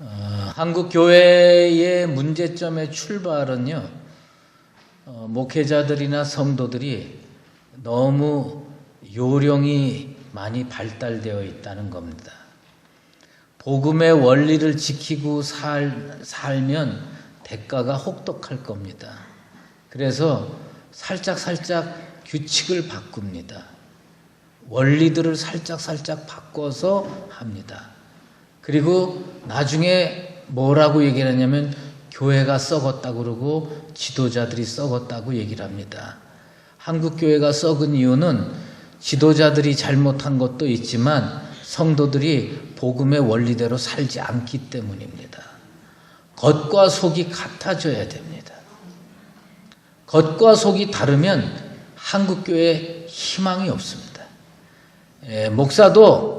한국 교회의 문제점의 출발은요, 목회자들이나 성도들이 너무 요령이 많이 발달되어 있다는 겁니다. 복음의 원리를 지키고 살면 대가가 혹독할 겁니다. 그래서 살짝 규칙을 바꿉니다. 원리들을 살짝 바꿔서 합니다. 그리고 나중에 뭐라고 얘기를 하냐면 교회가 썩었다고 그러고 지도자들이 썩었다고 얘기를 합니다. 한국 교회가 썩은 이유는 지도자들이 잘못한 것도 있지만 성도들이 복음의 원리대로 살지 않기 때문입니다. 겉과 속이 같아져야 됩니다. 겉과 속이 다르면 한국 교회에 희망이 없습니다. 목사도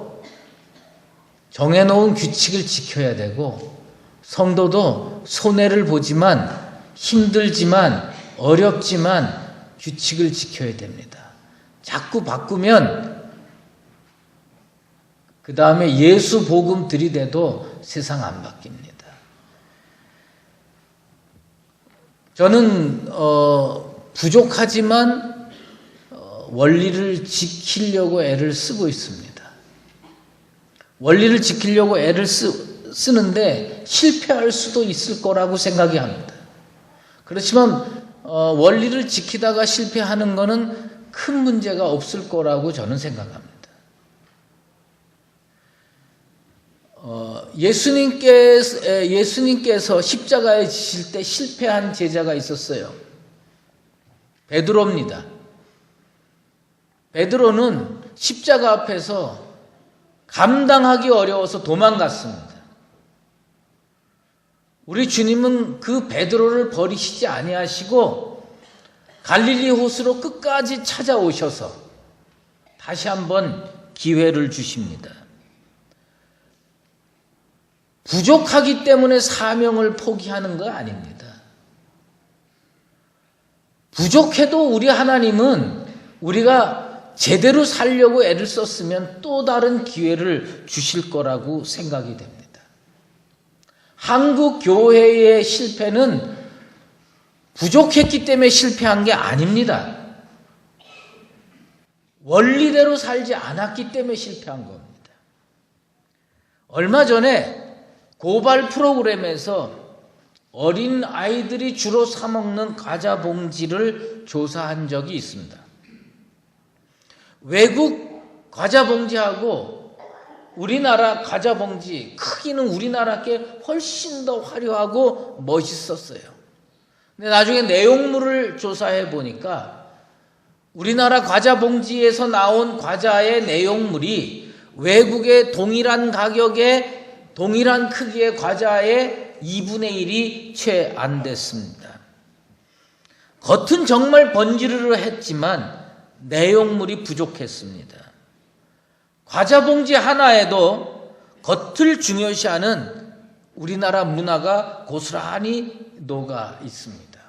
정해놓은 규칙을 지켜야 되고 성도도 손해를 보지만 힘들지만 어렵지만 규칙을 지켜야 됩니다. 자꾸 바꾸면 그 다음에 예수 복음 들이대도 세상 안 바뀝니다. 저는 부족하지만 원리를 지키려고 애를 쓰고 있습니다. 원리를 지키려고 애를 쓰는데 실패할 수도 있을 거라고 생각이 합니다. 그렇지만 원리를 지키다가 실패하는 것은 큰 문제가 없을 거라고 저는 생각합니다. 예수님께서 십자가에 지실 때 실패한 제자가 있었어요. 베드로입니다. 베드로는 십자가 앞에서 감당하기 어려워서 도망갔습니다. 우리 주님은 그 베드로를 버리시지 아니하시고 갈릴리 호수로 끝까지 찾아오셔서 다시 한번 기회를 주십니다. 부족하기 때문에 사명을 포기하는 거 아닙니다. 부족해도 우리 하나님은 우리가 제대로 살려고 애를 썼으면 또 다른 기회를 주실 거라고 생각이 됩니다. 한국 교회의 실패는 부족했기 때문에 실패한 게 아닙니다. 원리대로 살지 않았기 때문에 실패한 겁니다. 얼마 전에 고발 프로그램에서 어린 아이들이 주로 사 먹는 과자 봉지를 조사한 적이 있습니다. 외국 과자 봉지하고 우리나라 과자 봉지 크기는 우리나라 게 훨씬 더 화려하고 멋있었어요. 근데 나중에 내용물을 조사해 보니까 우리나라 과자 봉지에서 나온 과자의 내용물이 외국의 동일한 가격에 동일한 크기의 과자의 2분의 1이 채 안 됐습니다. 겉은 정말 번지르르 했지만 내용물이 부족했습니다. 과자 봉지 하나에도 겉을 중요시하는 우리나라 문화가 고스란히 녹아 있습니다.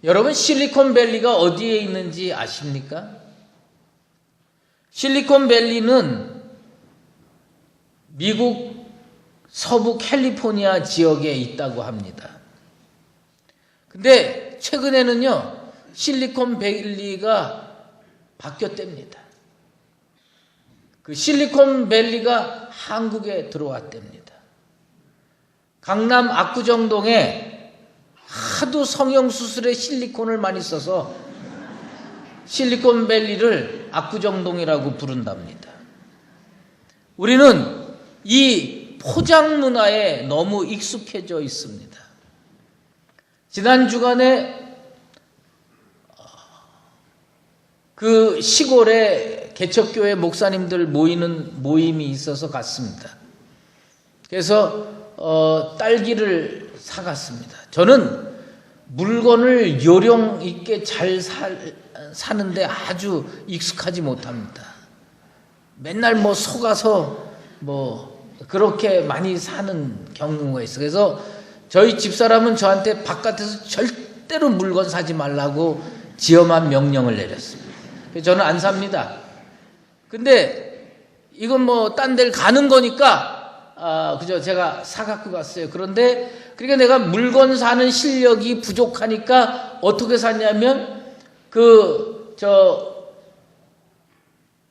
여러분, 실리콘밸리가 어디에 있는지 아십니까? 실리콘밸리는 미국 서부 캘리포니아 지역에 있다고 합니다. 근데 최근에는요, 실리콘밸리가 바뀌었답니다. 그 실리콘밸리가 한국에 들어왔답니다. 강남 압구정동에 하도 성형수술에 실리콘을 많이 써서 실리콘밸리를 압구정동이라고 부른답니다. 우리는 이 포장 문화에 너무 익숙해져 있습니다. 지난 주간에 그 시골에 개척교회 목사님들 모이는 모임이 있어서 갔습니다. 그래서 딸기를 사갔습니다. 저는 물건을 요령 있게 잘 사는데 아주 익숙하지 못합니다. 맨날 속아서 그렇게 많이 사는 경우가 있어요. 그래서 저희 집사람은 저한테 바깥에서 절대로 물건 사지 말라고 지엄한 명령을 내렸습니다. 저는 안 삽니다. 근데 이건 딴 데를 가는 거니까 그죠? 제가 사갖고 갔어요. 그런데 그러니까 내가 물건 사는 실력이 부족하니까 어떻게 샀냐면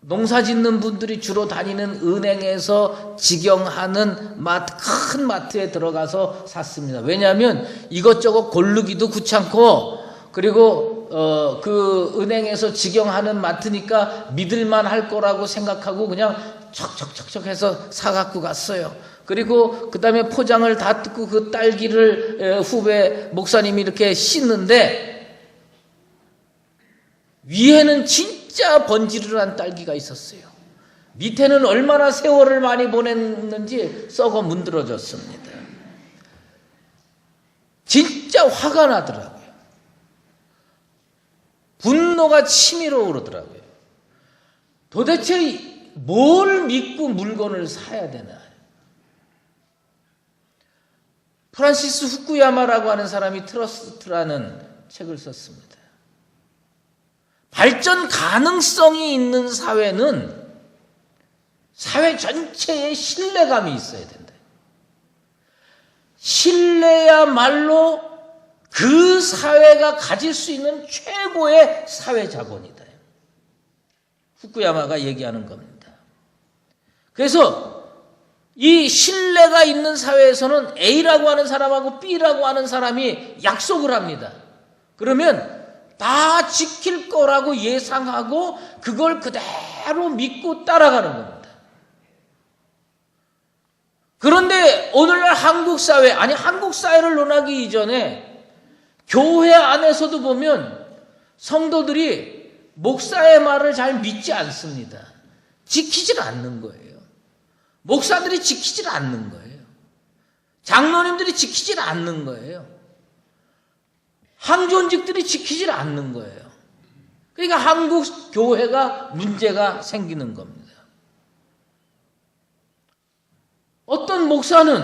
농사 짓는 분들이 주로 다니는 은행에서 직영하는 큰 마트에 들어가서 샀습니다. 왜냐하면 이것저것 고르기도 귀찮고, 그리고 그 은행에서 직영하는 마트니까 믿을만 할 거라고 생각하고 그냥 척척척척 해서 사갖고 갔어요. 그리고 그 다음에 포장을 다 뜯고 그 딸기를 후배 목사님이 이렇게 씻는데 위에는 진짜 번지르르한 딸기가 있었어요. 밑에는 얼마나 세월을 많이 보냈는지 썩어 문드러졌습니다. 진짜 화가 나더라고요. 분노가 치밀어 오르더라고요. 도대체 뭘 믿고 물건을 사야 되나? 프란시스 후쿠야마라고 하는 사람이 트러스트라는 책을 썼습니다. 발전 가능성이 있는 사회는 사회 전체에 신뢰감이 있어야 된다. 신뢰야말로 그 사회가 가질 수 있는 최고의 사회 자본이다. 후쿠야마가 얘기하는 겁니다. 그래서 이 신뢰가 있는 사회에서는 A라고 하는 사람하고 B라고 하는 사람이 약속을 합니다. 그러면 다 지킬 거라고 예상하고 그걸 그대로 믿고 따라가는 겁니다. 그런데 오늘날 한국 사회를 논하기 이전에 교회 안에서도 보면 성도들이 목사의 말을 잘 믿지 않습니다. 지키질 않는 거예요. 목사들이 지키질 않는 거예요. 장로님들이 지키질 않는 거예요. 항존직들이 지키질 않는 거예요. 그러니까 한국 교회가 문제가 생기는 겁니다. 어떤 목사는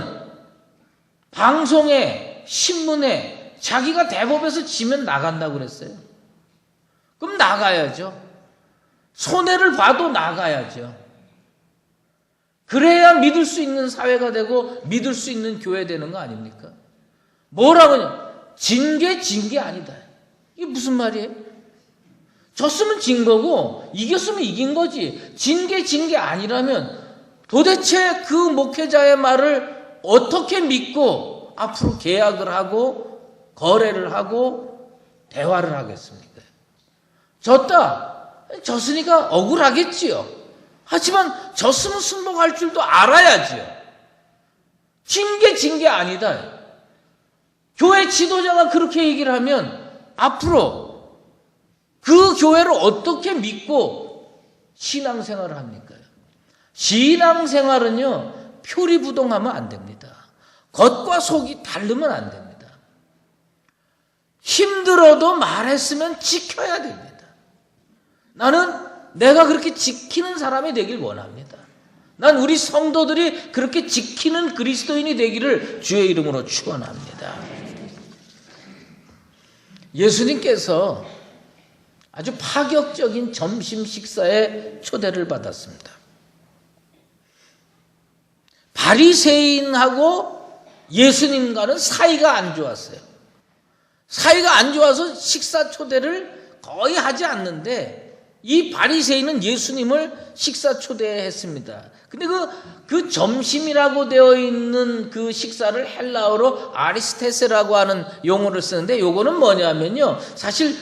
방송에, 신문에 자기가 대법에서 지면 나간다고 그랬어요. 그럼 나가야죠. 손해를 봐도 나가야죠. 그래야 믿을 수 있는 사회가 되고 믿을 수 있는 교회 되는 거 아닙니까? 뭐라고요? 진 게 아니다. 이게 무슨 말이에요? 졌으면 진 거고 이겼으면 이긴 거지. 진 게 아니라면 도대체 그 목회자의 말을 어떻게 믿고 앞으로 계약을 하고 거래를 하고 대화를 하겠습니까? 졌으니까 억울하겠지요. 하지만 졌으면 승복할 줄도 알아야지요. 진 게 아니다. 교회 지도자가 그렇게 얘기를 하면 앞으로 그 교회를 어떻게 믿고 신앙생활을 합니까? 신앙생활은요, 표리부동하면 안 됩니다. 겉과 속이 다르면 안 됩니다. 힘들어도 말했으면 지켜야 됩니다. 나는 내가 그렇게 지키는 사람이 되길 원합니다. 난 우리 성도들이 그렇게 지키는 그리스도인이 되기를 주의 이름으로 축원합니다. 예수님께서 아주 파격적인 점심 식사에 초대를 받았습니다. 바리새인하고 예수님과는 사이가 안 좋았어요. 사이가 안 좋아서 식사 초대를 거의 하지 않는데 이 바리새인은 예수님을 식사 초대했습니다. 근데 그 점심이라고 되어 있는 그 식사를 헬라어로 아리스테세라고 하는 용어를 쓰는데 요거는 뭐냐면요. 사실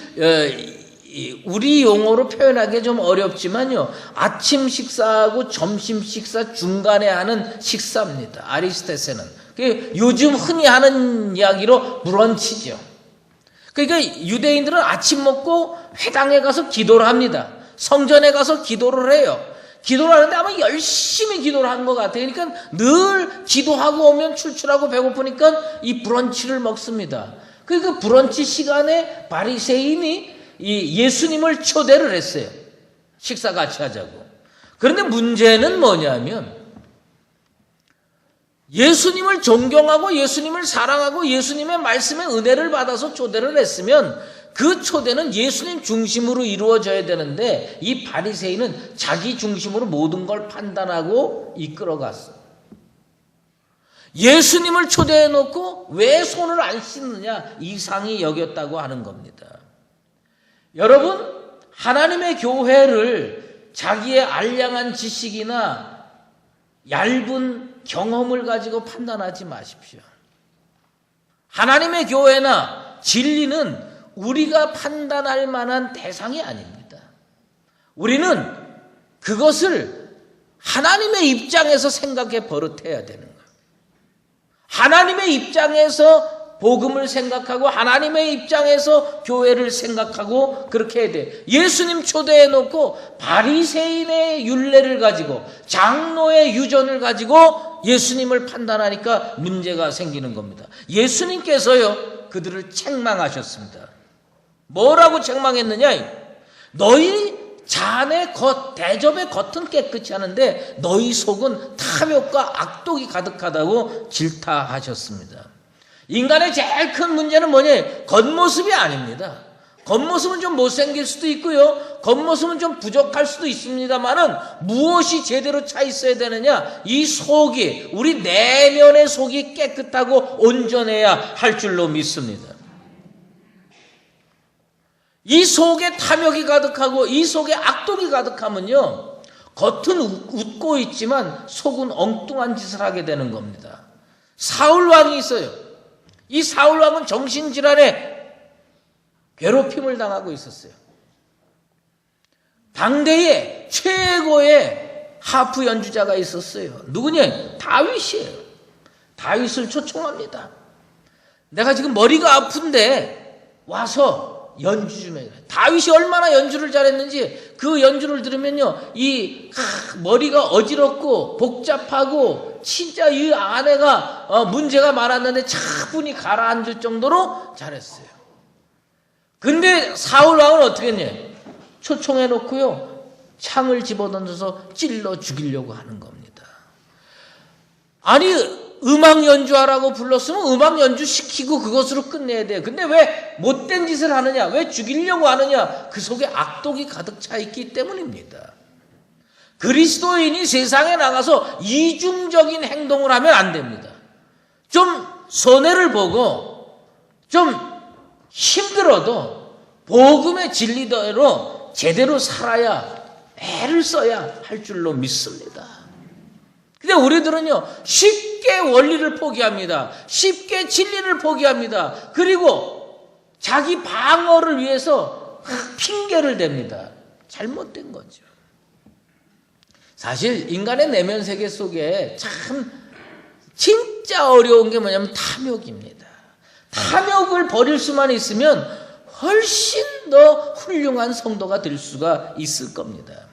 우리 용어로 표현하기 좀 어렵지만요. 아침 식사하고 점심 식사 중간에 하는 식사입니다. 아리스테세는. 요즘 흔히 하는 이야기로 브런치죠. 그러니까 유대인들은 아침 먹고 회당에 가서 기도를 합니다. 성전에 가서 기도를 해요. 기도를 하는데 아마 열심히 기도를 한 것 같아요. 그러니까 늘 기도하고 오면 출출하고 배고프니까 이 브런치를 먹습니다. 그 브런치 시간에 바리새인이 이 예수님을 초대를 했어요. 식사 같이 하자고. 그런데 문제는 뭐냐면 예수님을 존경하고 예수님을 사랑하고 예수님의 말씀에 은혜를 받아서 초대를 했으면 그 초대는 예수님 중심으로 이루어져야 되는데 이 바리새인은 자기 중심으로 모든 걸 판단하고 이끌어갔어. 예수님을 초대해 놓고 왜 손을 안 씻느냐, 이상히 여겼다고 하는 겁니다. 여러분, 하나님의 교회를 자기의 알량한 지식이나 얇은 경험을 가지고 판단하지 마십시오. 하나님의 교회나 진리는 우리가 판단할 만한 대상이 아닙니다. 우리는 그것을 하나님의 입장에서 생각해 버릇해야 되는 거예요. 하나님의 입장에서 복음을 생각하고 하나님의 입장에서 교회를 생각하고 그렇게 해야 돼요. 예수님 초대해 놓고 바리새인의 율례를 가지고 장로의 유전을 가지고 예수님을 판단하니까 문제가 생기는 겁니다. 예수님께서요, 그들을 책망하셨습니다. 뭐라고 책망했느냐? 너희 잔의 대접의 겉은 깨끗이 하는데 너희 속은 탐욕과 악독이 가득하다고 질타하셨습니다. 인간의 제일 큰 문제는 뭐냐? 겉모습이 아닙니다. 겉모습은 좀 못생길 수도 있고요, 겉모습은 좀 부족할 수도 있습니다만은 무엇이 제대로 차 있어야 되느냐? 이 속이, 우리 내면의 속이 깨끗하고 온전해야 할 줄로 믿습니다. 이 속에 탐욕이 가득하고 이 속에 악독이 가득하면요, 겉은 웃고 있지만 속은 엉뚱한 짓을 하게 되는 겁니다. 사울왕이 있어요. 이 사울왕은 정신질환에 괴롭힘을 당하고 있었어요. 당대에 최고의 하프 연주자가 있었어요. 누구냐? 다윗이에요. 다윗을 초청합니다. 내가 지금 머리가 아픈데 와서 연주 좀 해. 다윗이 얼마나 연주를 잘했는지 그 연주를 들으면요, 이 머리가 어지럽고 복잡하고 진짜 이 아내가 문제가 많았는데 차분히 가라앉을 정도로 잘했어요. 근데 사울 왕은 어떻게 했냐? 초청해 놓고요, 창을 집어던져서 찔러 죽이려고 하는 겁니다. 아니, 음악 연주하라고 불렀으면 음악 연주 시키고 그것으로 끝내야 돼요. 근데 왜 못된 짓을 하느냐? 왜 죽이려고 하느냐? 그 속에 악독이 가득 차 있기 때문입니다. 그리스도인이 세상에 나가서 이중적인 행동을 하면 안 됩니다. 좀 손해를 보고 좀 힘들어도 복음의 진리대로 제대로 살아야, 애를 써야 할 줄로 믿습니다. 근데 우리들은요, 쉽게 원리를 포기합니다. 쉽게 진리를 포기합니다. 그리고 자기 방어를 위해서 핑계를 댑니다. 잘못된 거죠. 사실 인간의 내면 세계 속에 참 진짜 어려운 게 뭐냐면 탐욕입니다. 탐욕을 버릴 수만 있으면 훨씬 더 훌륭한 성도가 될 수가 있을 겁니다.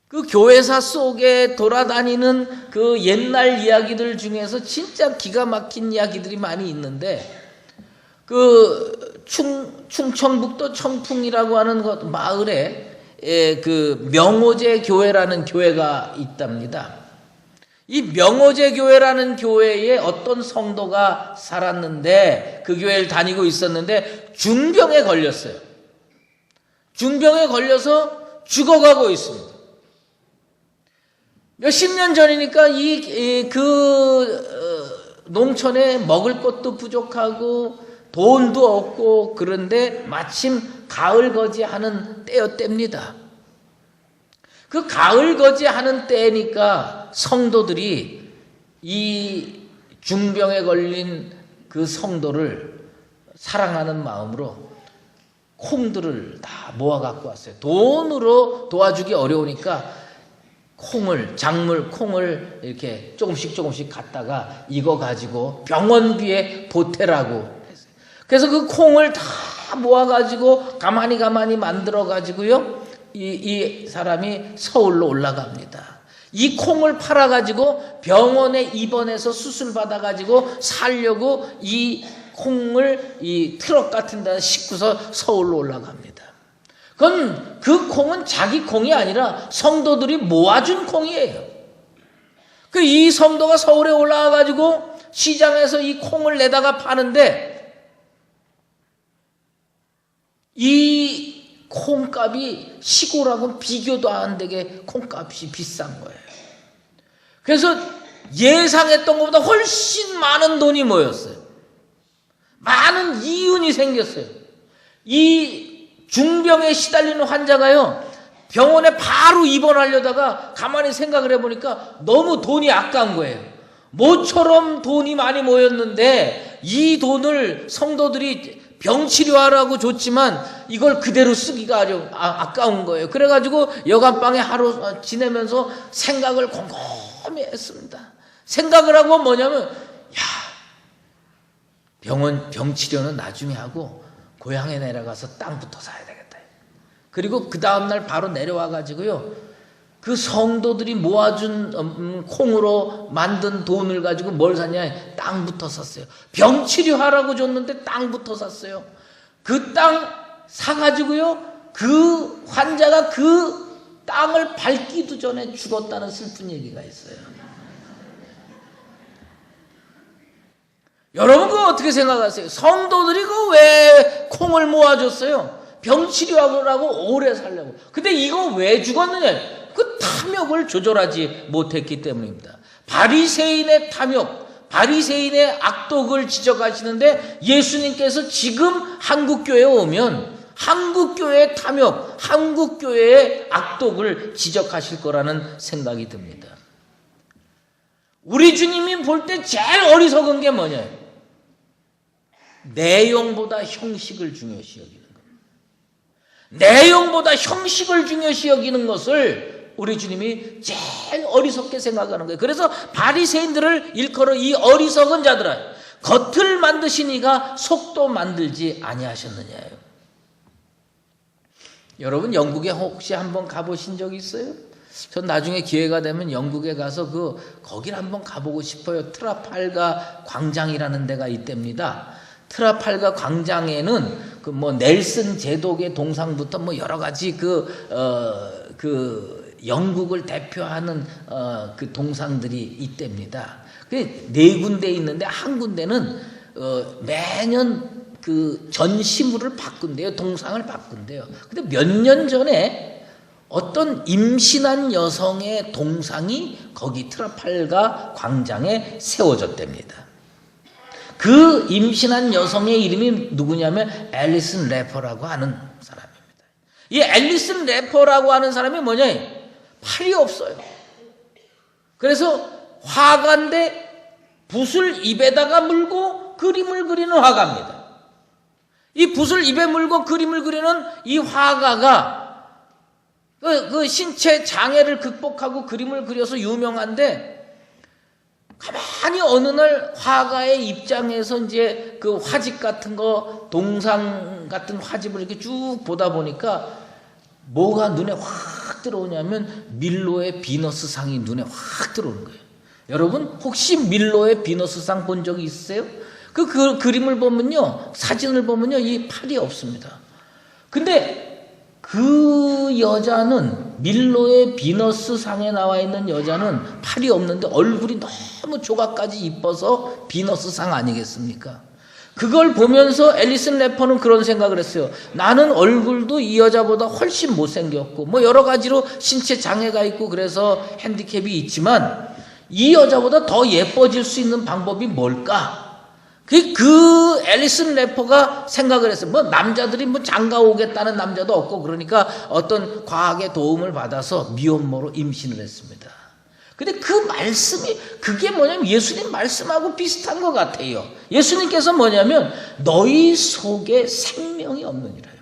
그 교회사 속에 돌아다니는 그 옛날 이야기들 중에서 진짜 기가 막힌 이야기들이 많이 있는데, 그 충청북도 청풍이라고 하는 것 마을에 그 명호제 교회라는 교회가 있답니다. 이 명호제 교회라는 교회에 어떤 성도가 살았는데, 그 교회를 다니고 있었는데 중병에 걸렸어요. 중병에 걸려서 죽어가고 있습니다. 몇십 년 전이니까 농촌에 먹을 것도 부족하고 돈도 없고, 그런데 마침 가을거지 하는 때였답니다. 그 가을거지 하는 때니까 성도들이 이 중병에 걸린 그 성도를 사랑하는 마음으로 콩들을 다 모아 갖고 왔어요. 돈으로 도와주기 어려우니까 작물 콩을 이렇게 조금씩 갖다가 이거 가지고 병원비에 보태라고 했어요. 그래서 그 콩을 다 모아가지고 가만히 만들어가지고요, 이 사람이 서울로 올라갑니다. 이 콩을 팔아가지고 병원에 입원해서 수술 받아가지고 살려고 이 콩을 이 트럭 같은 데다 싣고서 서울로 올라갑니다. 그 콩은 자기 콩이 아니라 성도들이 모아준 콩이에요. 이 성도가 서울에 올라와가지고 시장에서 이 콩을 내다가 파는데 이 콩값이 시골하고 비교도 안 되게 콩값이 비싼 거예요. 그래서 예상했던 것보다 훨씬 많은 돈이 모였어요. 많은 이윤이 생겼어요. 이 중병에 시달리는 환자가요, 병원에 바로 입원하려다가 가만히 생각을 해보니까 너무 돈이 아까운 거예요. 모처럼 돈이 많이 모였는데 이 돈을 성도들이 병 치료하라고 줬지만 이걸 그대로 쓰기가 아주 아까운 거예요. 그래가지고 여간방에 하루 지내면서 생각을 곰곰이 했습니다. 생각을 하고 뭐냐면, 병 치료는 나중에 하고 고향에 내려가서 땅부터 사야 되겠다. 그리고 그 다음날 바로 내려와가지고요, 그 성도들이 모아준 콩으로 만든 돈을 가지고 뭘 샀냐? 땅부터 샀어요. 병 치료하라고 줬는데 땅부터 샀어요. 그 땅 사가지고요, 그 환자가 그 땅을 밟기도 전에 죽었다는 슬픈 얘기가 있어요. 여러분 그거 어떻게 생각하세요? 성도들이 그 왜 콩을 모아줬어요? 병 치료하라고 오래 살려고. 근데 이거 왜 죽었느냐? 그 탐욕을 조절하지 못했기 때문입니다. 바리새인의 탐욕, 바리새인의 악독을 지적하시는데 예수님께서 지금 한국교회에 오면 한국교회의 탐욕, 한국교회의 악독을 지적하실 거라는 생각이 듭니다. 우리 주님이 볼 때 제일 어리석은 게 뭐냐? 내용보다 형식을 중요시 여기는 겁니다. 내용보다 형식을 중요시 여기는 것을 우리 주님이 제일 어리석게 생각하는 거예요. 그래서 바리새인들을 일컬어 이 어리석은 자들아, 겉을 만드시니가 속도 만들지 아니하셨느냐요. 여러분 영국에 혹시 한번 가보신 적 있어요? 전 나중에 기회가 되면 영국에 가서 거기를 한번 가보고 싶어요. 트라팔가 광장이라는 데가 있답니다. 트라팔가 광장에는 넬슨 제독의 동상부터 여러 가지 영국을 대표하는 그 동상들이 있답니다. 네 군데 있는데 한 군데는 매년 그 전시물을 바꾼대요. 동상을 바꾼대요. 근데 몇 년 전에 어떤 임신한 여성의 동상이 거기 트라팔가 광장에 세워졌답니다. 그 임신한 여성의 이름이 누구냐면 앨리슨 래퍼라고 하는 사람입니다. 이 앨리슨 래퍼라고 하는 사람이 뭐냐? 팔이 없어요. 그래서 화가인데 붓을 입에다가 물고 그림을 그리는 화가입니다. 이 붓을 입에 물고 그림을 그리는 이 화가가 그 신체 장애를 극복하고 그림을 그려서 유명한데, 가만히 어느 날 화가의 입장에서 이제 그 화집 같은 거, 동상 같은 화집을 이렇게 쭉 보다 보니까 뭐가 눈에 확 들어오냐면 밀로의 비너스상이 눈에 확 들어오는 거예요. 여러분 혹시 밀로의 비너스상 본 적이 있으세요? 그 그림을 보면요, 사진을 보면요, 이 팔이 없습니다. 근데 그 여자는, 밀로의 비너스상에 나와 있는 여자는 팔이 없는데 얼굴이 너무 조각까지 이뻐서 비너스상 아니겠습니까? 그걸 보면서 앨리슨 래퍼는 그런 생각을 했어요. 나는 얼굴도 이 여자보다 훨씬 못생겼고 여러 가지로 신체 장애가 있고 그래서 핸디캡이 있지만 이 여자보다 더 예뻐질 수 있는 방법이 뭘까? 그 앨리슨 래퍼가 생각을 했어요. 남자들이 장가 오겠다는 남자도 없고, 그러니까 어떤 과학의 도움을 받아서 미혼모로 임신을 했습니다. 근데 그 말씀이, 그게 뭐냐면 예수님 말씀하고 비슷한 것 같아요. 예수님께서 뭐냐면 너희 속에 생명이 없느니라요.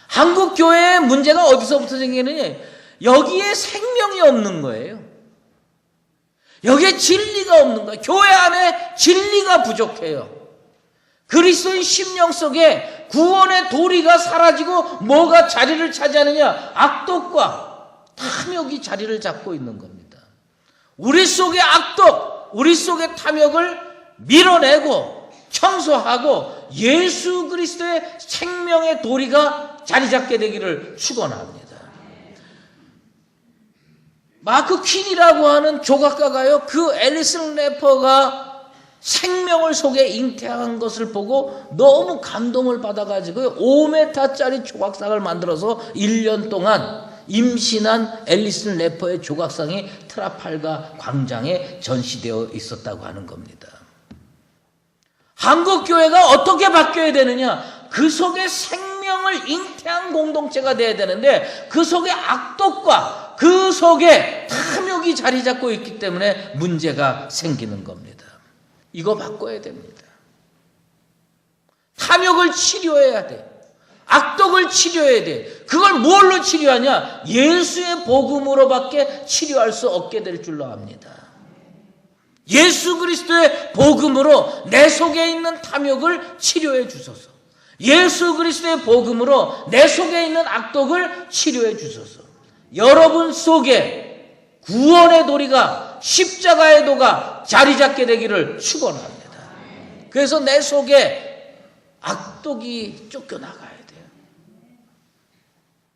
한국 교회의 문제가 어디서부터 생기느냐? 여기에 생명이 없는 거예요. 여기에 진리가 없는 거예요. 교회 안에 진리가 부족해요. 그리스도인 심령 속에 구원의 도리가 사라지고 뭐가 자리를 차지하느냐? 악독과 탐욕이 자리를 잡고 있는 겁니다. 우리 속의 악독, 우리 속의 탐욕을 밀어내고 청소하고 예수 그리스도의 생명의 도리가 자리 잡게 되기를 축원합니다. 마크 퀸이라고 하는 조각가가요, 그 앨리슨 래퍼가 생명을 속에 잉태한 것을 보고 너무 감동을 받아가지고 5m짜리 조각상을 만들어서 1년 동안 임신한 앨리슨 래퍼의 조각상이 트라팔가 광장에 전시되어 있었다고 하는 겁니다. 한국 교회가 어떻게 바뀌어야 되느냐? 그 속에 생명을 잉태한 공동체가 되어야 되는데 그 속에 악독과 그 속에 탐욕이 자리 잡고 있기 때문에 문제가 생기는 겁니다. 이거 바꿔야 됩니다. 탐욕을 치료해야 돼. 악독을 치료해야 돼. 그걸 뭘로 치료하냐? 예수의 복음으로밖에 치료할 수 없게 될 줄로 압니다. 예수 그리스도의 복음으로 내 속에 있는 탐욕을 치료해 주소서. 예수 그리스도의 복음으로 내 속에 있는 악독을 치료해 주소서. 여러분 속에 구원의 도리가, 십자가의 도가 자리 잡게 되기를 축원합니다. 그래서 내 속에 악독이 쫓겨나가야 돼요.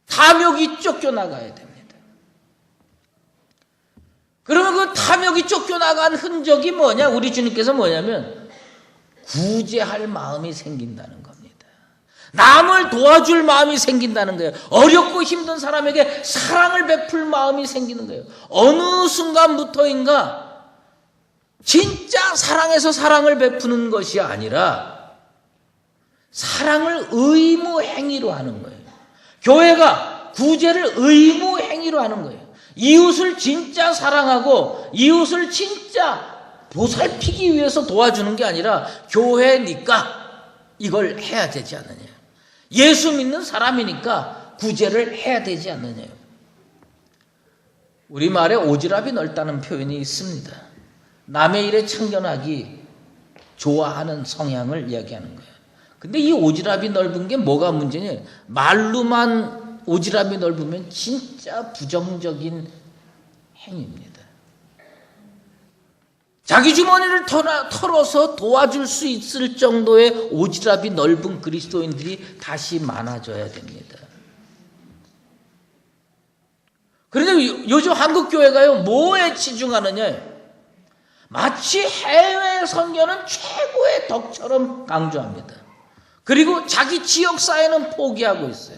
탐욕이 쫓겨나가야 됩니다. 그러면 그 탐욕이 쫓겨나간 흔적이 뭐냐? 우리 주님께서 뭐냐면 구제할 마음이 생긴다는 겁니다. 남을 도와줄 마음이 생긴다는 거예요. 어렵고 힘든 사람에게 사랑을 베풀 마음이 생기는 거예요. 어느 순간부터인가 진짜 사랑해서 사랑을 베푸는 것이 아니라 사랑을 의무 행위로 하는 거예요. 교회가 구제를 의무 행위로 하는 거예요. 이웃을 진짜 사랑하고 이웃을 진짜 보살피기 위해서 도와주는 게 아니라 교회니까 이걸 해야 되지 않느냐. 예수 믿는 사람이니까 구제를 해야 되지 않느냐. 우리말에 오지랖이 넓다는 표현이 있습니다. 남의 일에 참견하기 좋아하는 성향을 이야기하는 거예요. 근데 이 오지랖이 넓은 게 뭐가 문제냐? 말로만 오지랖이 넓으면 진짜 부정적인 행위입니다. 자기 주머니를 털어서 도와줄 수 있을 정도의 오지랖이 넓은 그리스도인들이 다시 많아져야 됩니다. 그런데 요즘 한국 교회가요, 뭐에 치중하느냐? 마치 해외 선교는 최고의 덕처럼 강조합니다. 그리고 자기 지역 사회는 포기하고 있어요.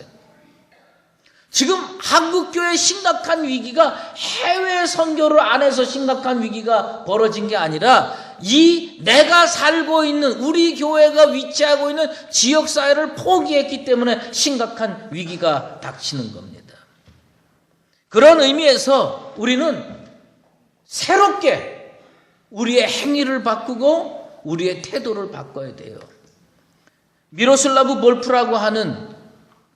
지금 한국교회의 심각한 위기가 해외 선교를 안 해서 심각한 위기가 벌어진 게 아니라 이 내가 살고 있는 우리 교회가 위치하고 있는 지역 사회를 포기했기 때문에 심각한 위기가 닥치는 겁니다. 그런 의미에서 우리는 새롭게 우리의 행위를 바꾸고 우리의 태도를 바꿔야 돼요. 미로슬라브 볼프라고 하는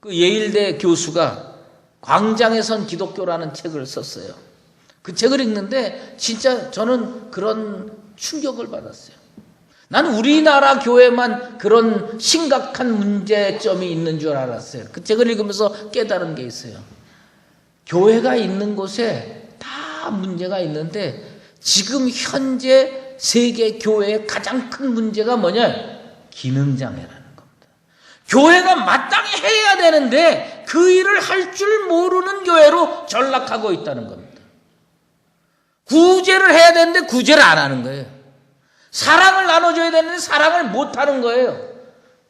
그 예일대 교수가 광장에 선 기독교라는 책을 썼어요. 그 책을 읽는데 진짜 저는 그런 충격을 받았어요. 난 우리나라 교회만 그런 심각한 문제점이 있는 줄 알았어요. 그 책을 읽으면서 깨달은 게 있어요. 교회가 있는 곳에 다 문제가 있는데 지금 현재 세계 교회의 가장 큰 문제가 뭐냐? 기능장애라는 겁니다. 교회가 마땅히 해야 되는데 그 일을 할 줄 모르는 교회로 전락하고 있다는 겁니다. 구제를 해야 되는데 구제를 안 하는 거예요. 사랑을 나눠줘야 되는데 사랑을 못 하는 거예요.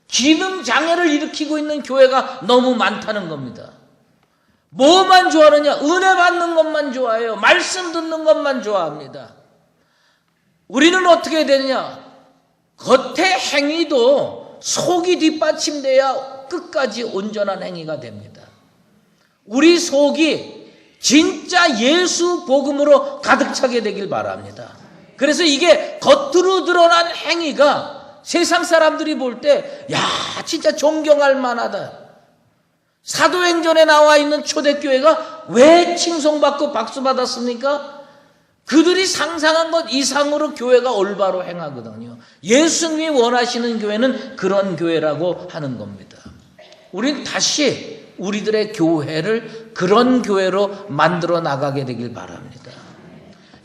기능장애를 일으키고 있는 교회가 너무 많다는 겁니다. 뭐만 좋아하느냐? 은혜 받는 것만 좋아해요. 말씀 듣는 것만 좋아합니다. 우리는 어떻게 해야 되느냐? 겉의 행위도 속이 뒷받침돼야 끝까지 온전한 행위가 됩니다. 우리 속이 진짜 예수 복음으로 가득 차게 되길 바랍니다. 그래서 이게 겉으로 드러난 행위가 세상 사람들이 볼 때 야, 진짜 존경할 만하다. 사도행전에 나와 있는 초대교회가 왜 칭송받고 박수받았습니까? 그들이 상상한 것 이상으로 교회가 올바로 행하거든요. 예수님이 원하시는 교회는 그런 교회라고 하는 겁니다. 우린 다시 우리들의 교회를 그런 교회로 만들어 나가게 되길 바랍니다.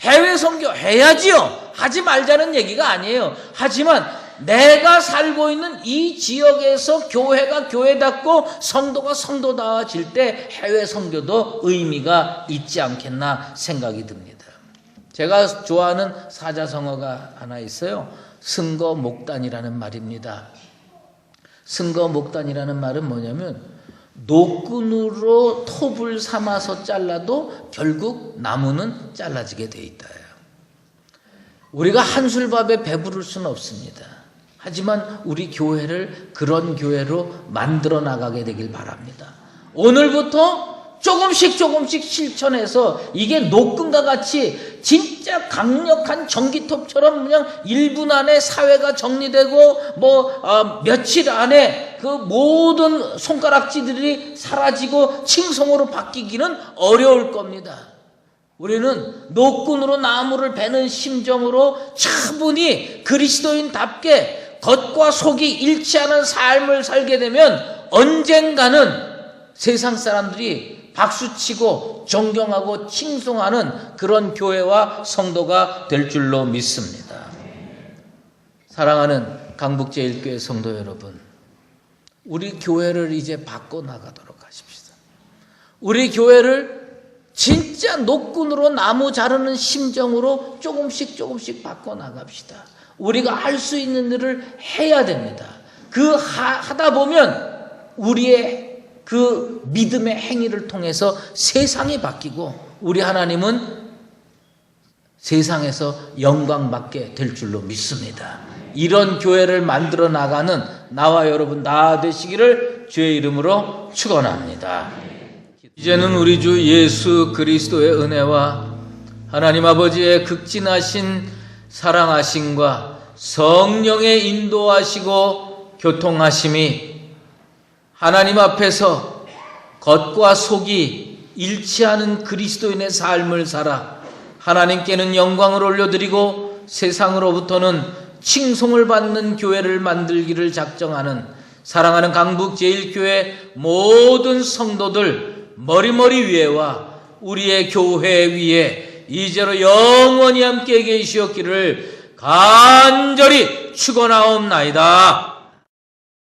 해외 선교 해야지요. 하지 말자는 얘기가 아니에요. 하지만 내가 살고 있는 이 지역에서 교회가 교회답고 성도가 성도다워질 때 해외 선교도 의미가 있지 않겠나 생각이 듭니다. 제가 좋아하는 사자성어가 하나 있어요. 승거목단이라는 말입니다. 승거목단이라는 말은 뭐냐면 노끈으로 톱을 삼아서 잘라도 결국 나무는 잘라지게 돼 있다. 우리가 한술밥에 배부를 수는 없습니다. 하지만 우리 교회를 그런 교회로 만들어 나가게 되길 바랍니다. 오늘부터 조금씩 실천해서 이게 노끈과 같이 진짜 강력한 전기톱처럼 그냥 1분 안에 사회가 정리되고 며칠 안에 그 모든 손가락질들이 사라지고 칭송으로 바뀌기는 어려울 겁니다. 우리는 노끈으로 나무를 베는 심정으로 차분히 그리스도인답게 겉과 속이 일치하는 삶을 살게 되면 언젠가는 세상 사람들이 박수치고 존경하고 칭송하는 그런 교회와 성도가 될 줄로 믿습니다. 사랑하는 강북제일교회 성도 여러분, 우리 교회를 이제 바꿔나가도록 하십시다. 우리 교회를 진짜 노끈으로 나무 자르는 심정으로 조금씩 바꿔나갑시다. 우리가 할 수 있는 일을 해야 됩니다. 하다 보면 우리의 그 믿음의 행위를 통해서 세상이 바뀌고 우리 하나님은 세상에서 영광받게 될 줄로 믿습니다. 이런 교회를 만들어 나가는 나와 여러분 다 되시기를 주의 이름으로 축원합니다. 이제는 우리 주 예수 그리스도의 은혜와 하나님 아버지의 극진하신 사랑하심과 성령의 인도하시고 교통하심이 하나님 앞에서 겉과 속이 일치하는 그리스도인의 삶을 살아 하나님께는 영광을 올려드리고 세상으로부터는 칭송을 받는 교회를 만들기를 작정하는 사랑하는 강북제일교회 모든 성도들 머리머리 위에와 우리의 교회 위에 이제로 영원히 함께 계시었기를 간절히 축원하옵나이다.